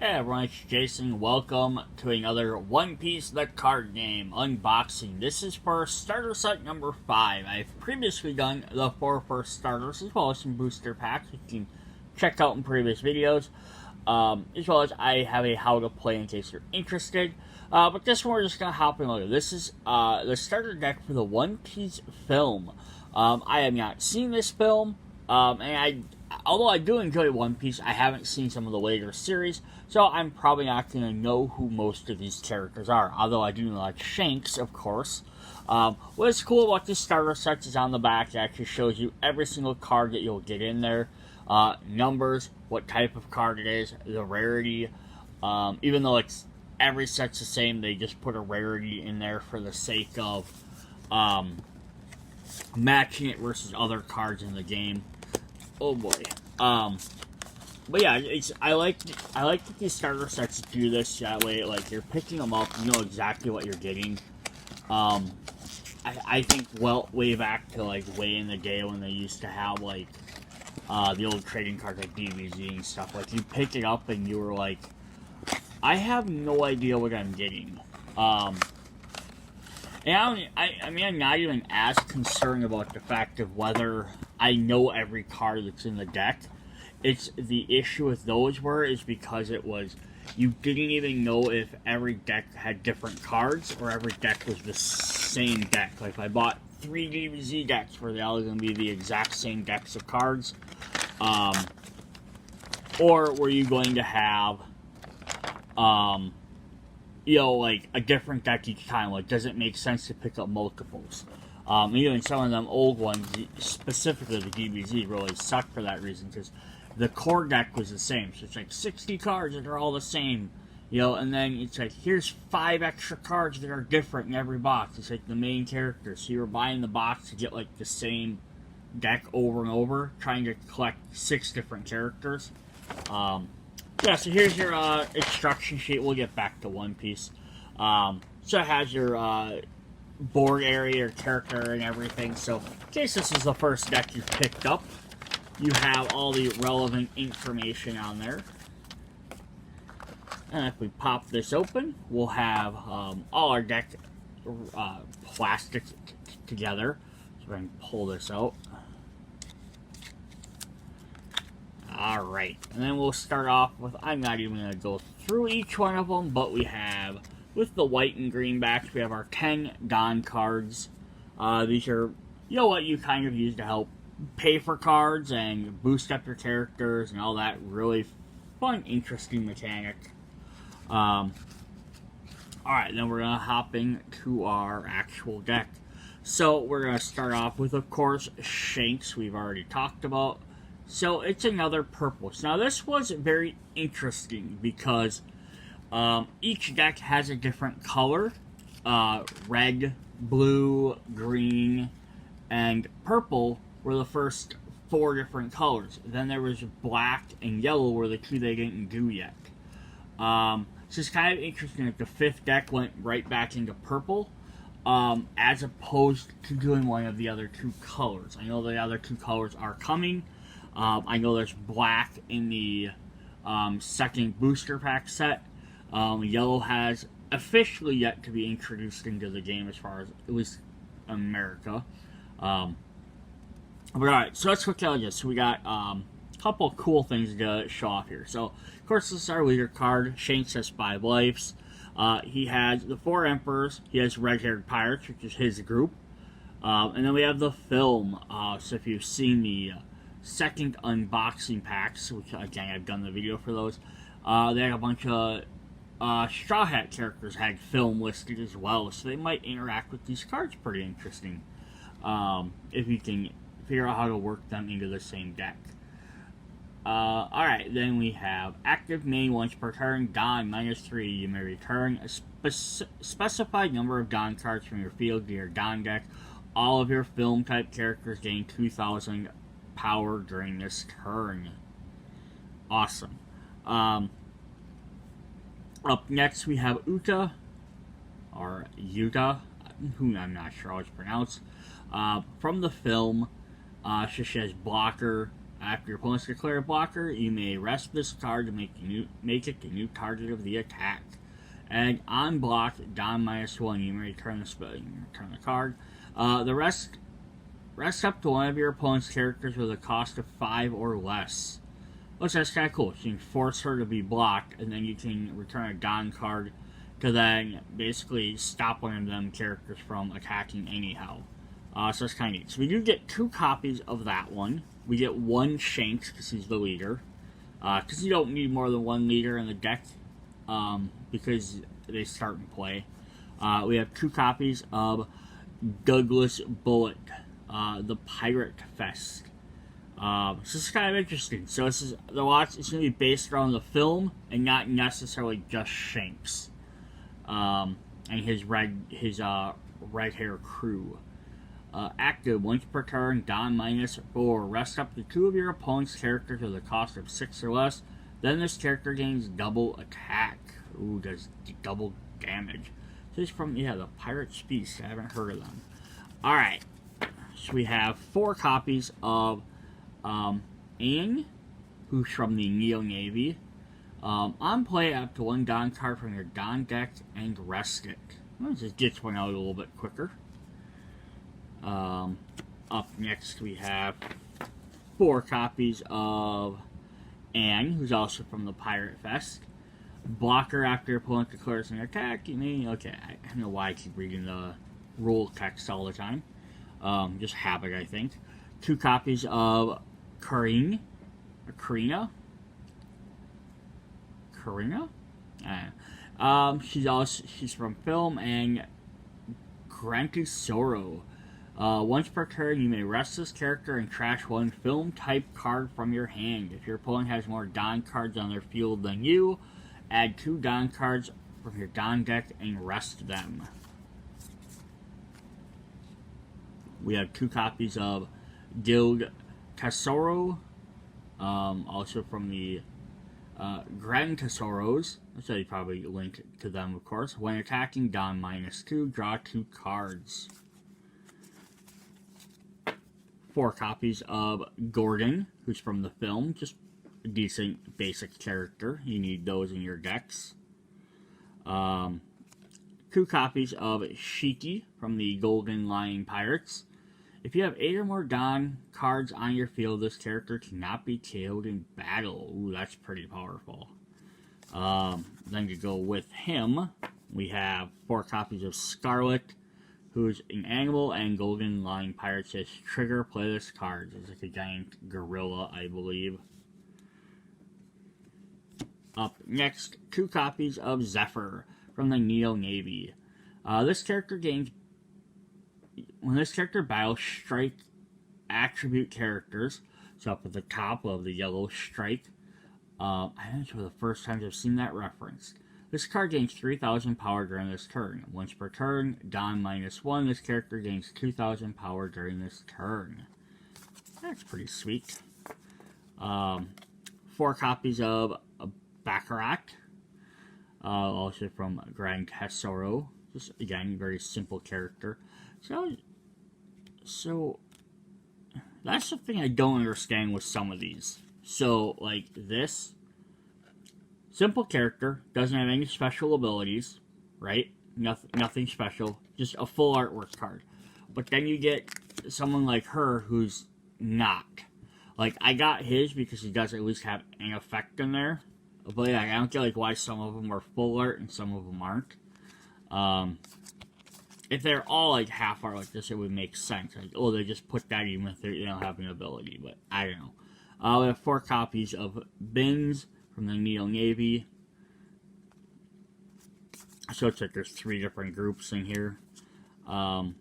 Hey everyone, it's Jason. Welcome to another One Piece the card game unboxing. This is for starter set number 5. I've previously done the 4 first starters as well as some booster packs, which you can check out in previous videos. As well as I have a how to play in case you're interested. But this one we're just going to hop in later. This is the starter deck for the One Piece film. I have not seen this film, although I do enjoy One Piece, I haven't seen some of the later series, so I'm probably not going to know who most of these characters are, although I do like Shanks, of course. What's cool about this starter set is on the back, it actually shows you every single card that you'll get in there, numbers, what type of card it is, the rarity, even though every set's the same, they just put a rarity in there for the sake of matching it versus other cards in the game. Oh boy. But yeah, I like that these starter sets do this that way. Like, you're picking them up, you know exactly what you're getting. I think way back to way in the day when they used to have the old trading cards like DBZ and stuff. Like, you picked it up and you were like, I have no idea what I'm getting. And I'm not even as concerned about the fact of whether I know every card that's in the deck. It's the issue with those is because it was, you didn't even know if every deck had different cards or every deck was the same deck. Like, if I bought 3 DBZ decks, were they all going to be the exact same decks of cards? Or were you going to have, a different deck each time? Like, does it make sense to pick up multiples? Even some of them old ones, specifically the DBZ, really sucked for that reason, because the core deck was the same. So it's 60 cards that are all the same, and then it's here's 5 extra cards that are different in every box. It's the main character. So you're buying the box to get the same deck over and over, trying to collect 6 different characters. Yeah, so here's your instruction sheet. We'll get back to One Piece. So it has your board area, your character, and everything. So in case this is the first deck you've picked up, you have all the relevant information on there. And if we pop this open, we'll have all our deck plastic together. So we're going to pull this out. Alright, and then we'll start off with, I'm not even going to go through each one of them, but we have, with the white and green backs, we have our 10 Don cards. These are, what you kind of use to help pay for cards and boost up your characters and all that really fun, interesting mechanic. Alright, then we're going to hop into our actual deck. So we're going to start off with, of course, Shanks, we've already talked about. So it's another purple. Now this was very interesting because each deck has a different color. Red, blue, green, and purple were the first 4 different colors. Then there was black and yellow were the 2 they didn't do yet. So it's kind of interesting that the 5th deck went right back into purple, as opposed to doing one of the other 2 colors. I know the other 2 colors are coming. I know there's black in the second booster pack set. Yellow has officially yet to be introduced into the game as far as at least America. But alright, so let's look at this. So we got a couple of cool things to show off here. So, of course, this is our leader card. Shanks has 5 lives. He has the 4 Emperors. He has Red-Haired Pirates, which is his group. And then we have the film. So if you've seen the second unboxing packs, which again I've done the video for those, they had a bunch of Straw Hat characters had film listed as well, so they might interact with these cards pretty interesting, if you can figure out how to work them into the same deck. Alright, then we have active main once per turn, Don -3. You may return a specified number of Don cards from your field to your Don deck. All of your film type characters gain 2,000 power during this turn. Awesome. Up next we have Uta, or Yuta, who I'm not sure how it's pronounced, from the film. She has blocker, After your opponent's declared a blocker, you may rest this card to make it the new target of the attack. And on block, down -1, you may return the card. The rest up to one of your opponent's characters with a cost of 5 or less. Which that's kind of cool. So you can force her to be blocked, and then you can return a Don card to then basically stop one of them characters from attacking anyhow. So that's kind of neat. So we do get 2 copies of that one. We get 1 Shanks, because he's the leader. Because you don't need more than 1 leader in the deck, because they start and play. We have 2 copies of Douglas Bullet, the Pirate Fest. So this is kind of interesting. So this is it's going to be based around the film and not necessarily just Shanks, and his red hair crew. Active once per turn, Don -4. Rest up to 2 of your opponent's characters with a cost of 6 or less. Then this character gains double attack. Ooh, does double damage. This is from the Pirate's Feast. I haven't heard of them. All right, so we have 4 copies of Aang, who's from the Neo Navy. On play, up to 1 Don card from your Don deck and rest it. Let's just get one out a little bit quicker. Up next, we have 4 copies of Aang, who's also from the Pirate Fest. Blocker after your opponent declares an attack. Okay, I don't know why I keep reading the rule text all the time. Just habit, I think. 2 copies of Karina? She's from film, and Granted Sorrow. Once per turn, you may rest this character and trash 1 film-type card from your hand. If your opponent has more Don cards on their field than you, add 2 Don cards from your Don deck and rest them. We have 2 copies of Guild Tesoro, also from the Grand Tesoros. So you probably link to them, of course. When attacking, Don -2, draw 2 cards. 4 copies of Gordon, who's from the film. Just a decent basic character. You need those in your decks. 2 copies of Shiki from the Golden Lion Pirates. If you have 8 or more Don cards on your field, this character cannot be KO'd in battle. Ooh, that's pretty powerful. Then to go with him, we have 4 copies of Scarlet, who's an animal, and Golden Lion Pirate says, trigger, play this card. It's like a giant gorilla, I believe. Up next, 2 copies of Zephyr from the Neo Navy. This character gains, when this character battles, strike attribute characters. So up at the top of the yellow strike. I think it's for the first time I've seen that referenced. This card gains 3,000 power during this turn. Once per turn, Don -1. This character gains 2,000 power during this turn. That's pretty sweet. 4 copies of Baccarat, also from Grand Tesoro. Just again, very simple character. So that's the thing I don't understand with some of these. So like this. Simple character, doesn't have any special abilities, right? Nothing special, just a full artwork card. But then you get someone like her who's not. Like, I got his because he does at least have an effect in there. But yeah, I don't get like why some of them are full art and some of them aren't. If they're all like half art like this, it would make sense. Like, oh, they just put that even if they don't have an ability, but I don't know. We have 4 copies of Bins from the Neo Navy. So it's like there's 3 different groups in here. And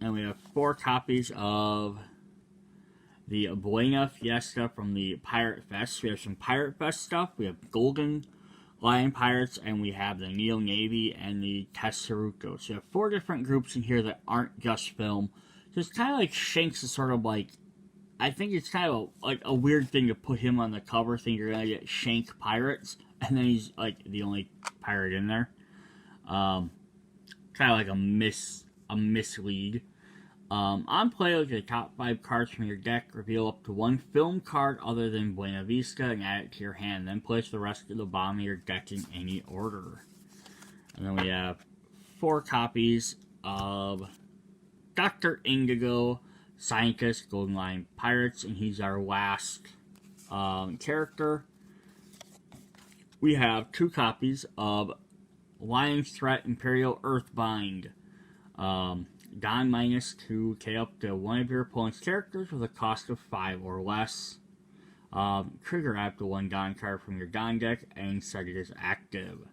we have 4 copies of the Buena Fiesta from the Pirate Fest. We have some Pirate Fest stuff. We have Golden Lion Pirates, and we have the Neo Navy and the Tesseruto. So you have 4 different groups in here that aren't just film. So it's kind of like Shanks is sort of like, I think it's kind of like a weird thing to put him on the cover, think you're going to get Shank Pirates, and then he's like the only pirate in there. Kind of like a mislead. On play, look at the top 5 cards from your deck, reveal up to 1 film card other than Buena Vista, and add it to your hand. Then place the rest at the bottom of your deck in any order. And then we have 4 copies of Dr. Indigo, Scientist, Golden Lion Pirates, and he's our last character. We have 2 copies of Lion's Threat, Imperial Earthbind. Don -2, K up to 1 of your opponent's characters with a cost of 5 or less. Trigger add to 1 Don card from your Don deck and set it as active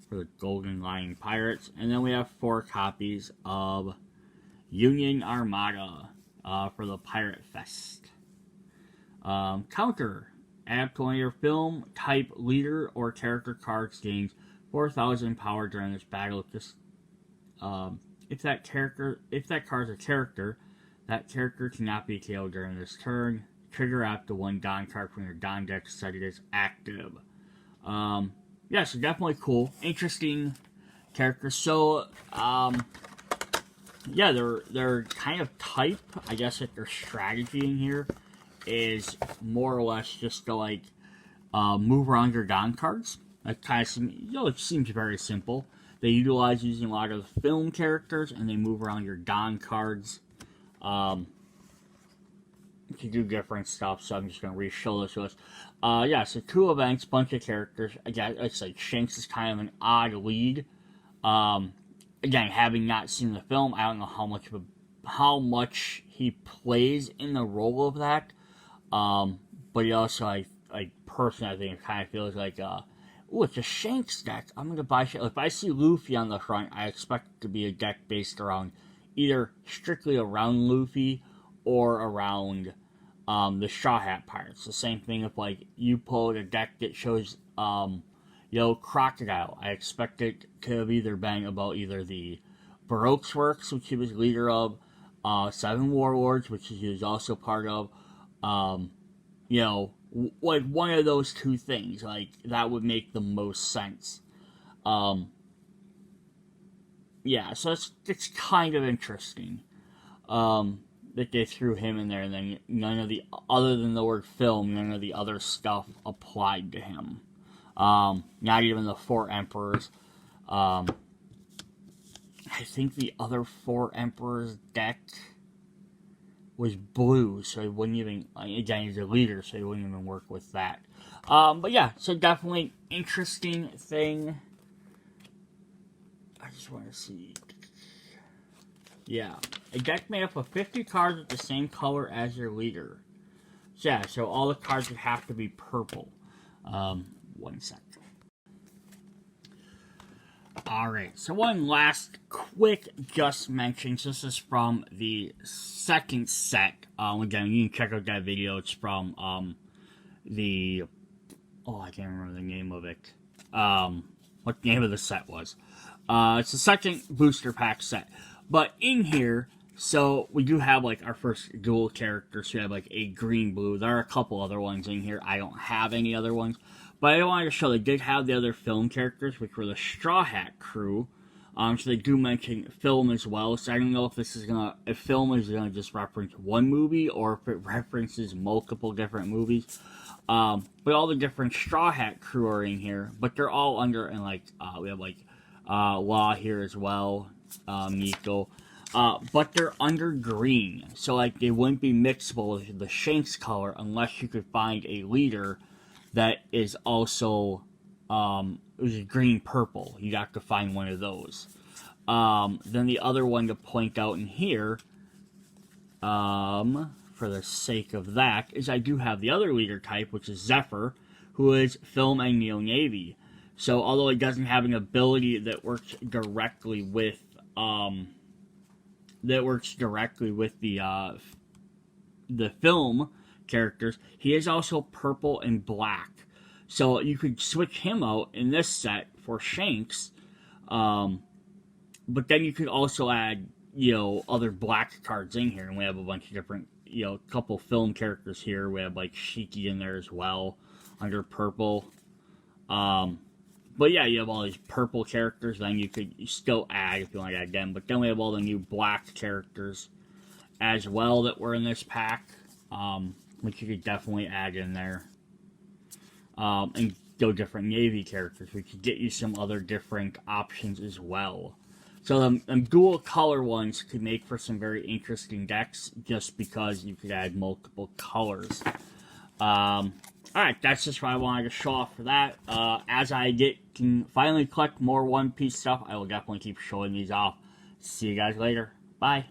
for the Golden Lion Pirates. And then we have 4 copies of Union Armada for the Pirate Fest. Counter. Add to 1 of your film type leader or character cards gains 4,000 power during this battle. Just if that card is a character, that character cannot be KO'd during this turn. Trigger add to 1 Don card from your Don deck, set it as active. Yeah, so definitely cool, interesting characters. So yeah, they're kind of type. I guess that their strategy in here is more or less just to like move around your Don cards. That kind of seems, it seems very simple. They utilize using a lot of the film characters, and they move around your Don cards to do different stuff. So I'm just going to re-show this to us. Yeah, so 2 events, bunch of characters. Again, it's like Shanks is kind of an odd lead. Again, having not seen the film, I don't know how much he plays in the role of that. But he also, I personally, I think it kind of feels like, ooh, it's a Shanks deck. I'm going to buy Shanks. If I see Luffy on the front, I expect it to be a deck based around either strictly around Luffy or around the Straw Hat Pirates. The same thing if like you pulled a deck that shows Crocodile. I expect it to have either been about either the Baroque's Works, which he was leader of, 7 Warlords, which he was also part of, like one of those 2 things. Like that would make the most sense. Yeah, so it's kind of interesting that they threw him in there, and then none of the, other than the word film, none of the other stuff applied to him. Not even the 4 Emperors. I think the other 4 Emperors deck was blue, so he wouldn't even, again, he's a leader, so he wouldn't even work with that. But yeah, so definitely interesting thing. I just want to see. Yeah, a deck made up of 50 cards with the same color as your leader. So yeah, so all the cards would have to be purple. 1 sec. Alright, so one last quick just mention. So this is from the second set. Again, you can check out that video. It's from I can't remember the name of it. What the name of the set was. It's the second booster pack set. But in here, so we do have like our first dual characters. So we have like a green-blue. There are a couple other ones in here. I don't have any other ones. But I wanted to show they did have the other film characters, which were the Straw Hat crew. So they do mention film as well. So I don't know if this is if film is gonna just reference one movie or if it references multiple different movies. But all the different Straw Hat crew are in here, but they're all under, and like we have like Law here as well, Nico. But they're under green, so like they wouldn't be mixable with the Shanks color unless you could find a leader that is also it was green purple. You'd have to find one of those. Then the other one to point out in here, for the sake of that, is I do have the other leader type, which is Zephyr, who is film and Neo Navy. So although it doesn't have an ability that works directly with the film characters, he is also purple and black. So you could switch him out in this set for Shanks, but then you could also add, other black cards in here, and we have a bunch of different, couple film characters here. We have like Shiki in there as well, under purple. But yeah, you have all these purple characters, then you could still add if you want to add them, but then we have all the new black characters as well that were in this pack, which you could definitely add in there. And go different Navy characters. We could get you some other different options as well. So them dual color ones could make for some very interesting decks just because you could add multiple colors. Alright, that's just what I wanted to show off for that. As I can finally collect more One Piece stuff, I will definitely keep showing these off. See you guys later. Bye.